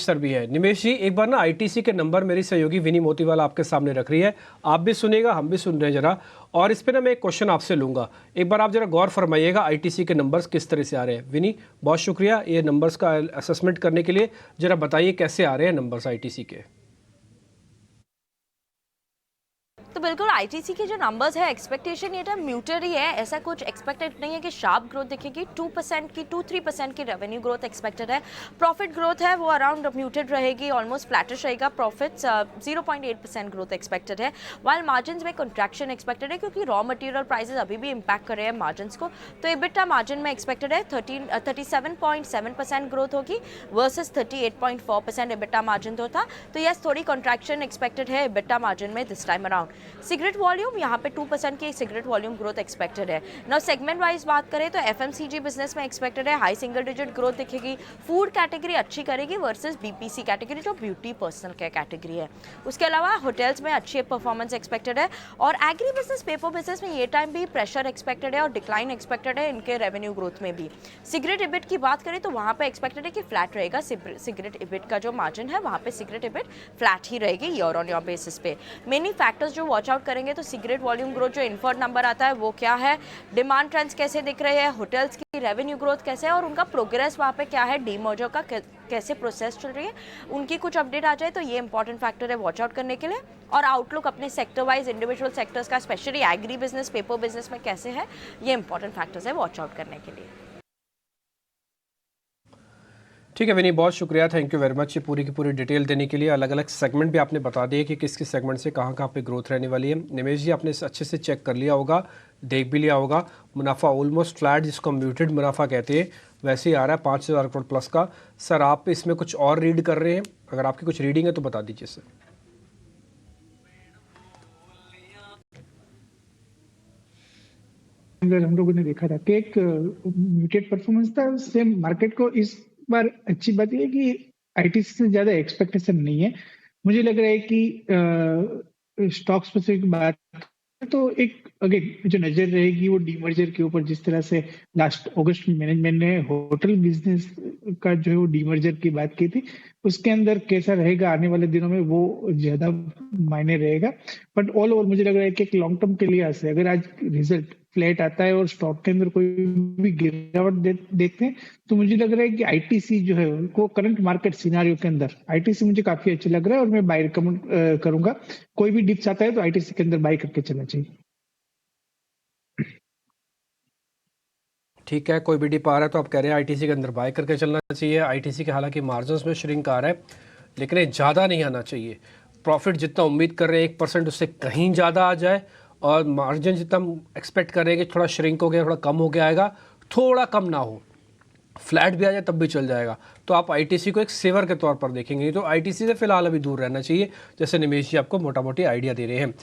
Sir भी है। निमेश जी, एक बार ना आईटीसी के नंबर मेरी सहयोगी विनी मोतीवाला आपके सामने रख रही है, आप भी सुनिएगा, हम भी सुन रहे हैं जरा, और इस पे ना मैं एक क्वेश्चन आपसे लूँगा, एक बार आप जरा गौर फरमाइएगा आईटीसी के नंबर्स किस तरह से आ रहे हैं। विनी, बहुत शुक्रिया ये नंबर्स का असेसमेंट करने के लिए। जरा बताइए कैसे आ रहे हैं नंबर्स आईटीसी के। तो बिल्कुल आईटीसी के जो नंबर्स है, एक्सपेक्टेशन ये था म्यूटेड ही है, ऐसा कुछ एक्सपेक्टेड नहीं है कि शार्प ग्रोथ दिखेगी। 2% की 2-3% की रेवेन्यू ग्रोथ एक्सपेक्टेड है। प्रॉफिट ग्रोथ है वो अराउंड म्यूटेड रहेगी, ऑलमोस्ट फ्लैटिश रहेगा। प्रॉफिट्स 0.8% ग्रोथ एक्सपेक्टेड है, वाइल मार्जिन में कंट्रैक्शन एक्सपेक्टेड है क्योंकि रॉ मटेरियल प्राइसेस अभी भी इम्पैक्ट कर रहे हैं मार्जिन को। तो एबिटा मार्जिन में एक्सपेक्टेड है 37.7% ग्रोथ होगी वर्सेस 38.4% एबिटा मार्जिन तो था। तो यस, थोड़ी कंट्रैक्शन एक्सपेक्टेड है एबिटा मार्जिन में this time around. Cigarette volume यहाँ पे 2% की सिगरेट वॉल्यूम ग्रोथ एक्सपेक्टेड है। नाउ सेगमेंट वाइज बात करें तो एफएमसीजी बिजनेस में एक्सपेक्टेड है हाई सिंगल डिजिट ग्रोथ दिखेगी। फूड कैटेगरी अच्छी करेगी वर्सेस बीपीसी कैटेगरी जो ब्यूटी पर्सनल केयर कैटेगरी है। उसके अलावा होटल्स में अच्छी परफॉर्मेंस एक्सपेक्टेड है, और एग्री बिजनेस पेपर बिजनेस में ये टाइम भी प्रेशर एक्सपेक्टेड है और डिक्लाइन एक्सपेक्टेड है इनके रेवेन्यू ग्रोथ में भी। सिगरेट इबिट की बात करें तो वहाँ पे एक्सपेक्टेड है कि फ्लैट रहेगा। सिगरेट इबिट का जो मार्जिन है वहाँ पे सिगरेट इबिट फ्लैट ही रहेगी ईयर ऑन ईयर बेसिस पे। मेनी फैक्टर्स जो वॉच आउट करेंगे तो सिगरेट वॉल्यूम ग्रोथ जो इन्फर्ड नंबर आता है वो क्या है, डिमांड ट्रेंड्स कैसे दिख रहे हैं, होटल्स की रेवेन्यू ग्रोथ कैसे है, और उनका प्रोग्रेस वहाँ पे क्या है, डीमर्जर का कैसे प्रोसेस चल रही है, उनकी कुछ अपडेट आ जाए तो ये इंपॉर्टेंट फैक्टर है वॉच आउट करने के लिए। और आउटलुक अपने सेक्टर वाइज इंडिविजुअल सेक्टर्स का specially agri business paper business में कैसे है, ये इंपॉर्टेंट फैक्टर्स है वॉच आउट करने के लिए। ठीक है विनी, बहुत शुक्रिया, थैंक यू वेरी मच ये पूरी की पूरी डिटेल देने के लिए। अलग अलग सेगमेंट भी आपने बता दिए कि किस किस सेगमेंट से कहाँ कहाँ पे ग्रोथ रहने वाली है। निमेश जी, आपने अच्छे से चेक कर लिया होगा, देख भी लिया होगा, मुनाफा ऑलमोस्ट फ्लैट, जिसको म्यूटेड मुनाफा कहते हैं, वैसे ही आ रहा है 5,000 करोड़ प्लस का। सर, आप इसमें कुछ और रीड कर रहे हैं? अगर आपकी कुछ रीडिंग है तो बता दीजिए सर। हम लोगों ने देखा था कि एक म्यूटेड परफॉर्मेंस था सेम मार्केट को। इस बार अच्छी बात यह है कि आईटीसी से ज्यादा एक्सपेक्टेशन नहीं है। मुझे लग रहा है कि स्टॉक स्पेसिफिक बात तो एक अगेन जो नजर रहेगी वो डीमर्जर के ऊपर। जिस तरह से लास्ट अगस्त में मैनेजमेंट ने होटल बिजनेस का जो है वो डीमर्जर की बात की थी, उसके अंदर कैसा रहेगा आने वाले दिनों में वो ज्यादा मायने रहेगा। बट ऑल ओवर मुझे लग रहा है कि एक लॉन्ग टर्म के लिए ऐसे अगर आज रिजल्ट फ्लैट आता है और स्टॉक के अंदर कोई भी गिरावट देखते हैं तो मुझे लग रहा है कि आईटीसी जो है उनको करंट मार्केट सिनारियो के अंदर आईटीसी मुझे काफी अच्छा लग रहा है और मैं बाय रिकमेंड करूंगा। कोई भी डिप्स आता है तो आईटीसी के अंदर बाय करके चलना चाहिए। ठीक है, कोई भी डिप आ रहा है तो आप कह रहे हैं आईटीसी के अंदर बाय करके चलना चाहिए। आईटीसी के हालांकि मार्जिन्स में श्रिंक आ रहा है, लेकिन ये ज़्यादा नहीं आना चाहिए। प्रॉफिट जितना उम्मीद कर रहे हैं 1% उससे कहीं ज़्यादा आ जाए, और मार्जिन जितना हम एक्सपेक्ट कर रहे हैं कि थोड़ा श्रिंक हो गया, थोड़ा कम हो गया आएगा, थोड़ा कम ना हो, फ्लैट भी आ जाए तब भी चल जाएगा, तो आप आईटीसी को एक सेवर के तौर पर देखेंगे। तो आईटीसी से फिलहाल अभी दूर रहना चाहिए, जैसे निमेश जी आपको मोटा मोटी आइडिया दे रहे हैं।